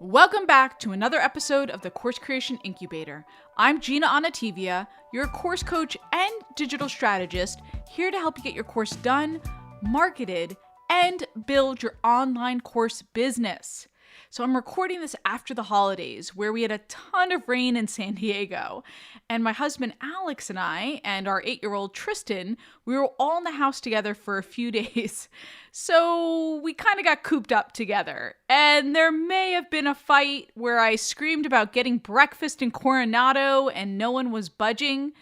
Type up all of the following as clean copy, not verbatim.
Welcome back to another episode of the Course Creation Incubator. I'm Gina Anativia, your course coach and digital strategist, here to help you get your course done, marketed, and build your online course business. So I'm recording this after the holidays where we had a ton of rain in San Diego. And my husband Alex and I and our 8-year-old Tristan, we were all in the house together for a few days. So we kind of got cooped up together. And there may have been a fight where I screamed about getting breakfast in Coronado and no one was budging.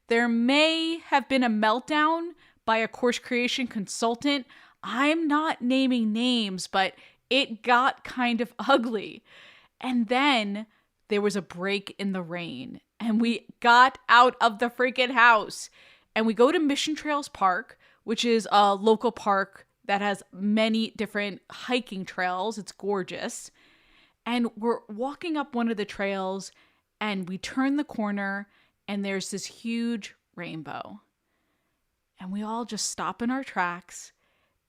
There may have been a meltdown by a course creation consultant. I'm not naming names, but it got kind of ugly. And then there was a break in the rain and we got out of the freaking house and we go to Mission Trails Park, which is a local park that has many different hiking trails. It's gorgeous. And we're walking up one of the trails and we turn the corner and there's this huge rainbow. And we all just stop in our tracks.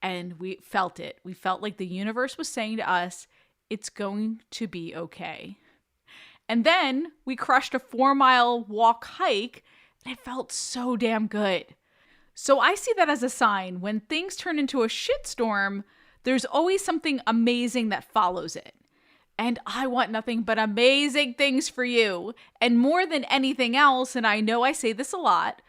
And we felt it. We felt like the universe was saying to us, it's going to be okay. And then we crushed a 4-mile walk hike, and it felt so damn good. So I see that as a sign when things turn into a shitstorm, there's always something amazing that follows it. And I want nothing but amazing things for you. And more than anything else, and I know I say this a lot,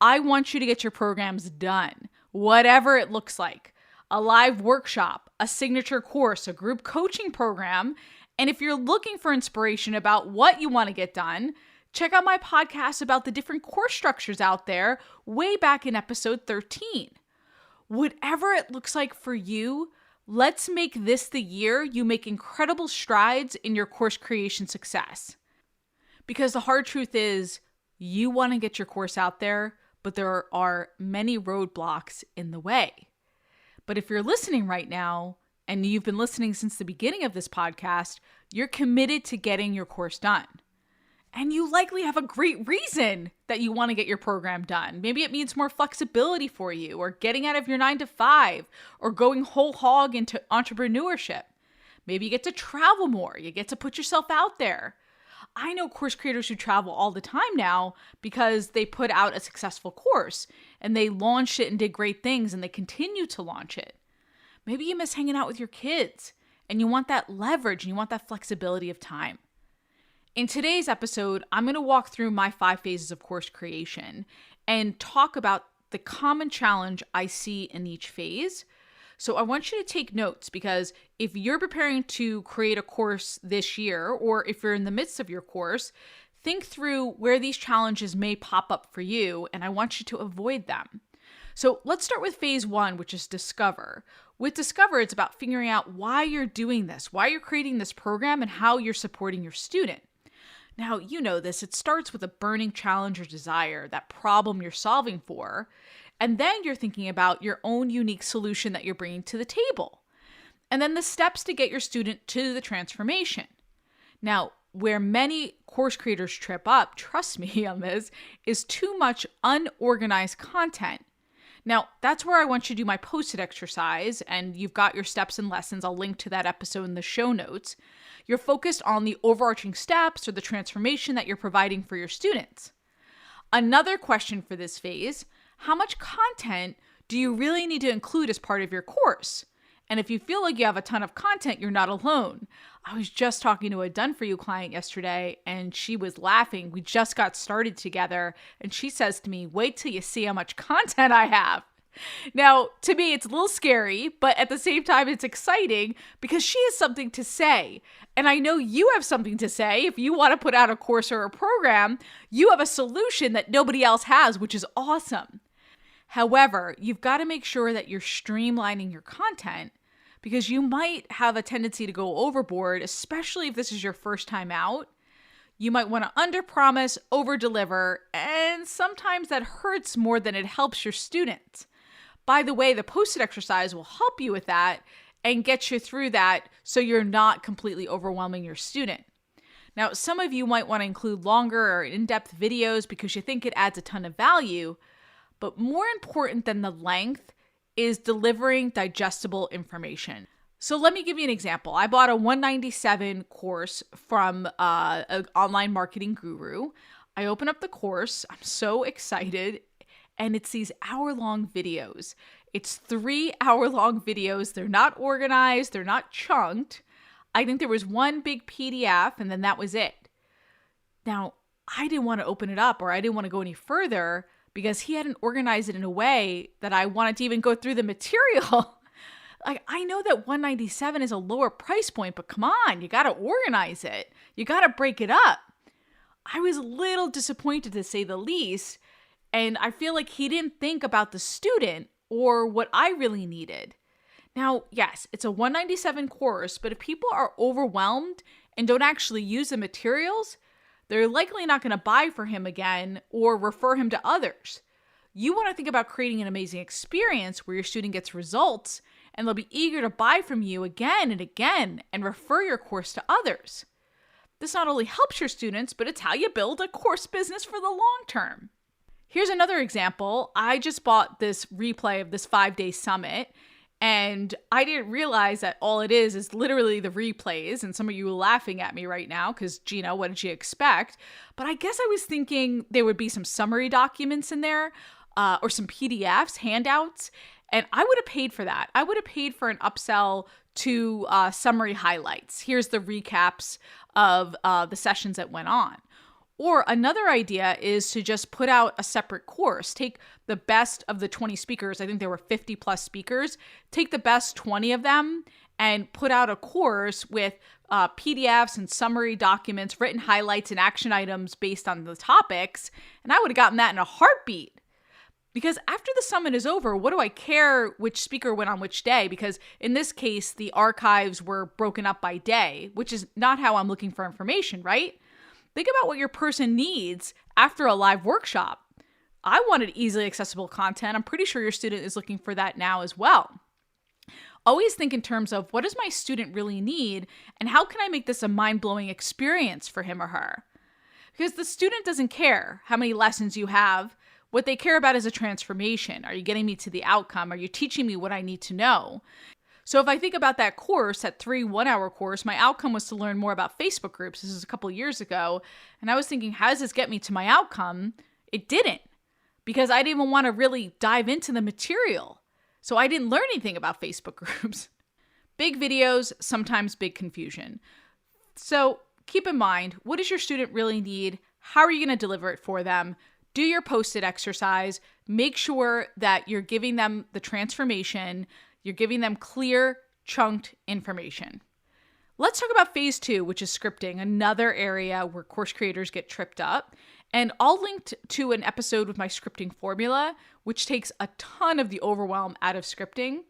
I want you to get your programs done, whatever it looks like. A live workshop, a signature course, a group coaching program. And if you're looking for inspiration about what you want to get done, check out my podcast about the different course structures out there way back in episode 13. Whatever it looks like for you, let's make this the year you make incredible strides in your course creation success. Because the hard truth is, you want to get your course out there, but there are many roadblocks in the way. But if you're listening right now, and you've been listening since the beginning of this podcast, you're committed to getting your course done. And you likely have a great reason that you want to get your program done. Maybe it means more flexibility for you, or getting out of your 9-to-5, or going whole hog into entrepreneurship. Maybe you get to travel more. You get to put yourself out there. I know course creators who travel all the time now because they put out a successful course and they launched it and did great things and they continue to launch it. Maybe you miss hanging out with your kids and you want that leverage and you want that flexibility of time. In today's episode, I'm going to walk through my 5 phases of course creation and talk about the common challenge I see in each phase. So I want you to take notes because if you're preparing to create a course this year, or if you're in the midst of your course, think through where these challenges may pop up for you, and I want you to avoid them. So let's start with phase 1, which is discover. With discover, it's about figuring out why you're doing this, why you're creating this program, and how you're supporting your student. Now, you know this, it starts with a burning challenge or desire, that problem you're solving for. And then you're thinking about your own unique solution that you're bringing to the table. And then the steps to get your student to the transformation. Now, where many course creators trip up, trust me on this, is too much unorganized content. Now, that's where I want you to do my post-it exercise, and you've got your steps and lessons. I'll link to that episode in the show notes. You're focused on the overarching steps or the transformation that you're providing for your students. Another question for this phase: how much content do you really need to include as part of your course? And if you feel like you have a ton of content, you're not alone. I was just talking to a done-for-you client yesterday, and she was laughing. We just got started together, and she says to me, wait till you see how much content I have. Now, to me, it's a little scary, but at the same time, it's exciting because she has something to say. And I know you have something to say. If you want to put out a course or a program, you have a solution that nobody else has, which is awesome. However, you've got to make sure that you're streamlining your content because you might have a tendency to go overboard, especially if this is your first time out. You might want to underpromise, overdeliver, and sometimes that hurts more than it helps your students. By the way, the post-it exercise will help you with that and get you through that so you're not completely overwhelming your student. Now, some of you might want to include longer or in-depth videos because you think it adds a ton of value. But more important than the length is delivering digestible information. So let me give you an example. I bought a 197 course from an online marketing guru. I open up the course. I'm so excited. And it's these hour-long videos. It's 3-hour-long videos. They're not organized. They're not chunked. I think there was one big PDF and then that was it. Now, I didn't want to open it up or I didn't want to go any further because he hadn't organized it in a way that I wanted to even go through the material. Like, I know that 197 is a lower price point, but come on, you got to organize it. You got to break it up. I was a little disappointed to say the least, and I feel like he didn't think about the student or what I really needed. Now, yes, it's a 197 course, but if people are overwhelmed and don't actually use the materials, they're likely not going to buy for him again or refer him to others. You want to think about creating an amazing experience where your student gets results and they'll be eager to buy from you again and again and refer your course to others. This not only helps your students, but it's how you build a course business for the long term. Here's another example. I just bought this replay of this 5-day summit, and I didn't realize that all it is literally the replays. And some of you are laughing at me right now because, Gina, what did you expect? But I guess I was thinking there would be some summary documents in there or some PDFs, handouts. And I would have paid for that. I would have paid for an upsell to summary highlights. Here's the recaps of the sessions that went on. Or another idea is to just put out a separate course. Take the best of the 20 speakers. I think there were 50 plus speakers. Take the best 20 of them and put out a course with PDFs and summary documents, written highlights and action items based on the topics. And I would have gotten that in a heartbeat. Because after the summit is over, what do I care which speaker went on which day? Because in this case, the archives were broken up by day, which is not how I'm looking for information, right? Think about what your person needs after a live workshop. I wanted easily accessible content. I'm pretty sure your student is looking for that now as well. Always think in terms of what does my student really need and how can I make this a mind-blowing experience for him or her? Because the student doesn't care how many lessons you have. What they care about is a transformation. Are you getting me to the outcome? Are you teaching me what I need to know? So if I think about that course, that 3 1-hour course, my outcome was to learn more about Facebook groups. This is a couple years ago. And I was thinking, how does this get me to my outcome? It didn't, because I didn't even want to really dive into the material. So I didn't learn anything about Facebook groups. Big videos, sometimes big confusion. So keep in mind, what does your student really need? How are you going to deliver it for them? Do your post-it exercise. Make sure that you're giving them the transformation. You're giving them clear, chunked information. Let's talk about phase 2, which is scripting, another area where course creators get tripped up. And I'll link to an episode with my scripting formula, which takes a ton of the overwhelm out of scripting.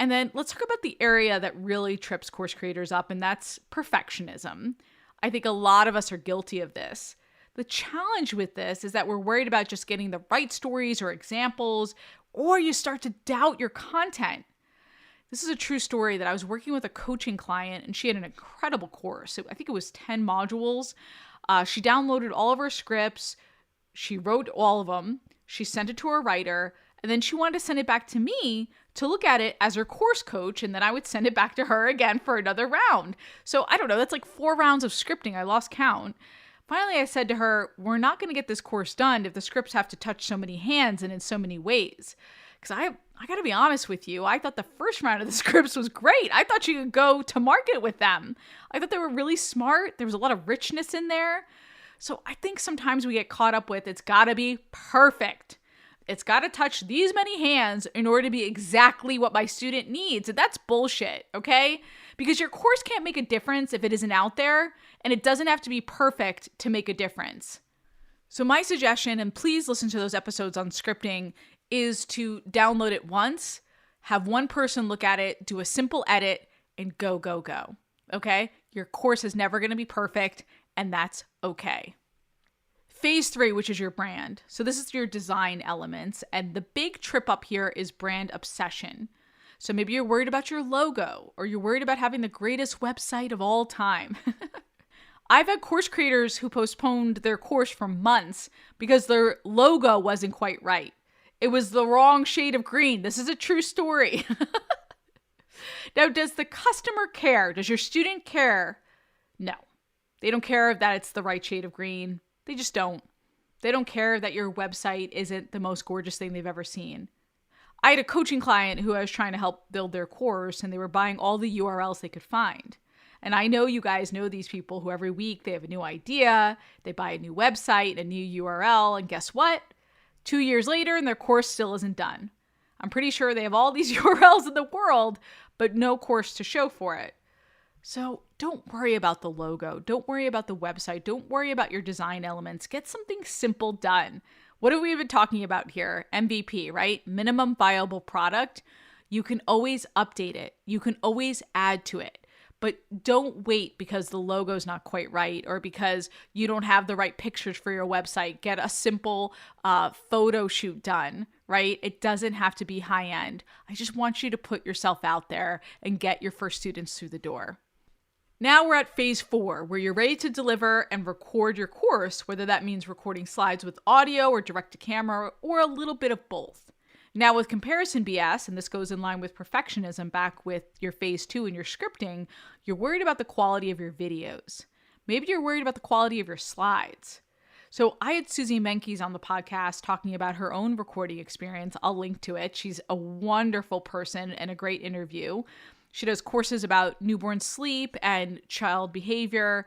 And then let's talk about the area that really trips course creators up, and that's perfectionism. I think a lot of us are guilty of this. The challenge with this is that we're worried about just getting the right stories or examples, or you start to doubt your content. This is a true story that I was working with a coaching client and she had an incredible course. I think it was 10 modules. She downloaded all of her scripts. She wrote all of them. She sent it to her writer. And then she wanted to send it back to me to look at it as her course coach. And then I would send it back to her again for another round. So I don't know, that's like 4 rounds of scripting. I lost count. Finally, I said to her, we're not going to get this course done if the scripts have to touch so many hands and in so many ways. Because I got to be honest with you, I thought the first round of the scripts was great. I thought you could go to market with them. I thought they were really smart. There was a lot of richness in there. So I think sometimes we get caught up with it's got to be perfect. It's got to touch these many hands in order to be exactly what my student needs. And that's bullshit, okay? Because your course can't make a difference if it isn't out there, and it doesn't have to be perfect to make a difference. So my suggestion, and please listen to those episodes on scripting, is to download it once, have one person look at it, do a simple edit, and go, go, go. Okay? Your course is never going to be perfect, and that's okay. Phase 3, which is your brand. So this is your design elements, and the big trip up here is brand obsession. So maybe you're worried about your logo, or you're worried about having the greatest website of all time. I've had course creators who postponed their course for months because their logo wasn't quite right. It was the wrong shade of green. This is a true story. Now, does the customer care? Does your student care? No. They don't care that it's the right shade of green. They just don't. They don't care that your website isn't the most gorgeous thing they've ever seen. I had a coaching client who I was trying to help build their course, and they were buying all the URLs they could find. And I know you guys know these people who every week they have a new idea, they buy a new website, a new URL, and guess what? 2 years later, and their course still isn't done. I'm pretty sure they have all these URLs in the world, but no course to show for it. So don't worry about the logo. Don't worry about the website. Don't worry about your design elements. Get something simple done. What have we been talking about here? MVP, right? Minimum viable product. You can always update it. You can always add to it. But don't wait because the logo's not quite right or because you don't have the right pictures for your website. Get a simple photo shoot done, right? It doesn't have to be high end. I just want you to put yourself out there and get your first students through the door. Now we're at phase 4, where you're ready to deliver and record your course, whether that means recording slides with audio or direct to camera or a little bit of both. Now with comparison BS, and this goes in line with perfectionism back with your phase 2 and your scripting, you're worried about the quality of your videos. Maybe you're worried about the quality of your slides. So I had Susie Menkes on the podcast talking about her own recording experience. I'll link to it. She's a wonderful person and a great interview. She does courses about newborn sleep and child behavior.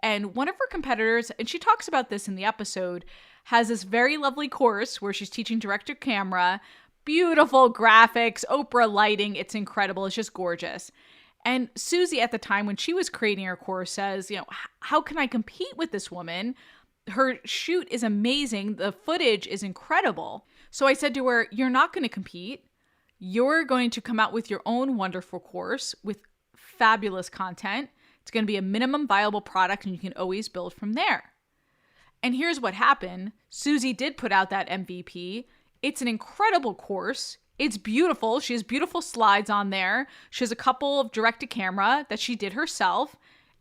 And one of her competitors, and she talks about this in the episode, has this very lovely course where she's teaching direct to camera, beautiful graphics, Oprah lighting. It's incredible. It's just gorgeous. And Susie at the time when she was creating her course says, how can I compete with this woman? Her shoot is amazing. The footage is incredible. So I said to her, you're not going to compete. You're going to come out with your own wonderful course with fabulous content. It's going to be a minimum viable product and you can always build from there. And here's what happened. Susie did put out that MVP. It's an incredible course. It's beautiful. She has beautiful slides on there. She has a couple of direct to camera that she did herself.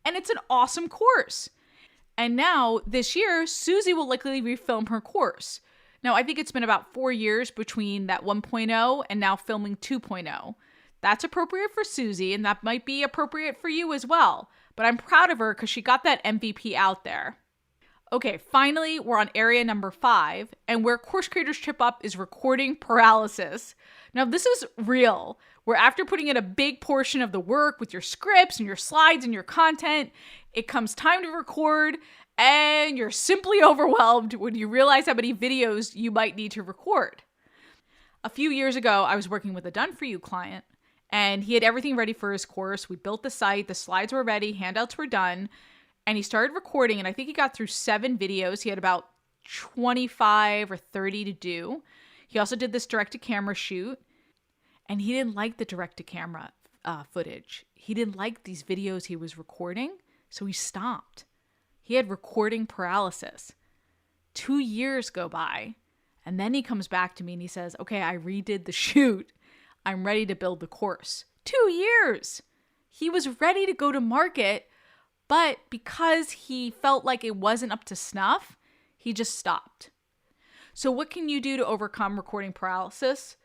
And it's an awesome course. And now this year, Susie will likely refilm her course. Now, I think it's been about 4 years between that 1.0 and now filming 2.0. That's appropriate for Susie, and that might be appropriate for you as well. But I'm proud of her because she got that MVP out there. Okay, finally, we're on area number 5, and where course creators trip up is recording paralysis. Now, this is real, where after putting in a big portion of the work with your scripts and your slides and your content, it comes time to record, and you're simply overwhelmed when you realize how many videos you might need to record. A few years ago, I was working with a done-for-you client, and he had everything ready for his course. We built the site, the slides were ready, handouts were done, and he started recording, and I think he got through 7 videos. He had about 25 or 30 to do. He also did this direct-to-camera shoot, and he didn't like the direct-to-camera footage. He didn't like these videos he was recording, so he stopped. He had recording paralysis. 2 years go by, and then he comes back to me and he says, okay, I redid the shoot. I'm ready to build the course. 2 years! He was ready to go to market, but because he felt like it wasn't up to snuff, he just stopped. So what can you do to overcome recording paralysis?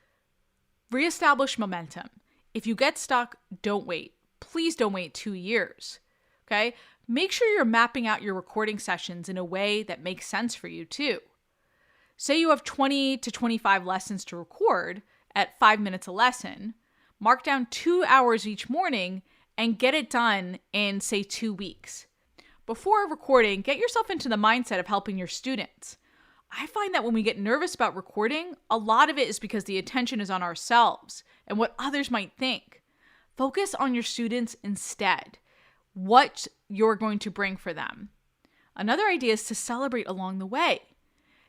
Reestablish momentum. If you get stuck, don't wait. Please don't wait 2 years. Okay? Make sure you're mapping out your recording sessions in a way that makes sense for you too. Say you have 20 to 25 lessons to record at 5 minutes a lesson. Mark down 2 hours each morning and get it done in, say, 2 weeks. Before recording, get yourself into the mindset of helping your students. I find that when we get nervous about recording, a lot of it is because the attention is on ourselves and what others might think. Focus on your students instead. What you're going to bring for them. Another idea is to celebrate along the way.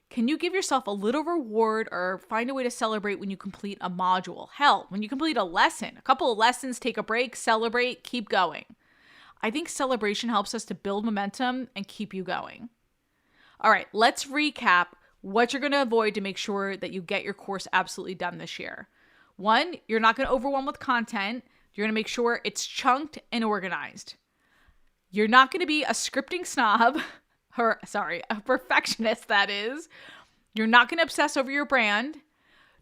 Can you give yourself a little reward or find a way to celebrate when you complete a module? Hell, when you complete a lesson, a couple of lessons, take a break, celebrate, keep going. I think celebration helps us to build momentum and keep you going. All right, let's recap what you're going to avoid to make sure that you get your course absolutely done this year. 1, you're not going to overwhelm with content. You're going to make sure it's chunked and organized. You're not going to be a scripting snob, a perfectionist, that is. You're not going to obsess over your brand.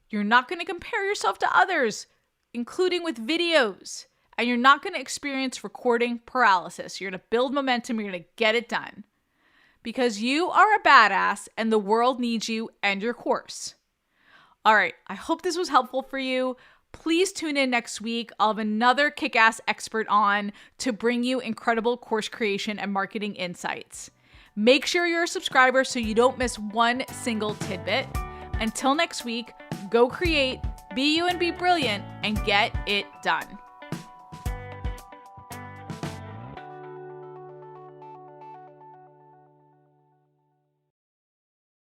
You're not going to compare yourself to others. including with videos. And you're not going to experience recording paralysis. You're going to build momentum. You're going to get it done. Because you are a badass and the world needs you and your course. All right, I hope this was helpful for you. Please tune in next week. I'll have another kick-ass expert on to bring you incredible course creation and marketing insights. Make sure you're a subscriber so you don't miss one single tidbit. Until next week, go create, be you and be brilliant, and get it done.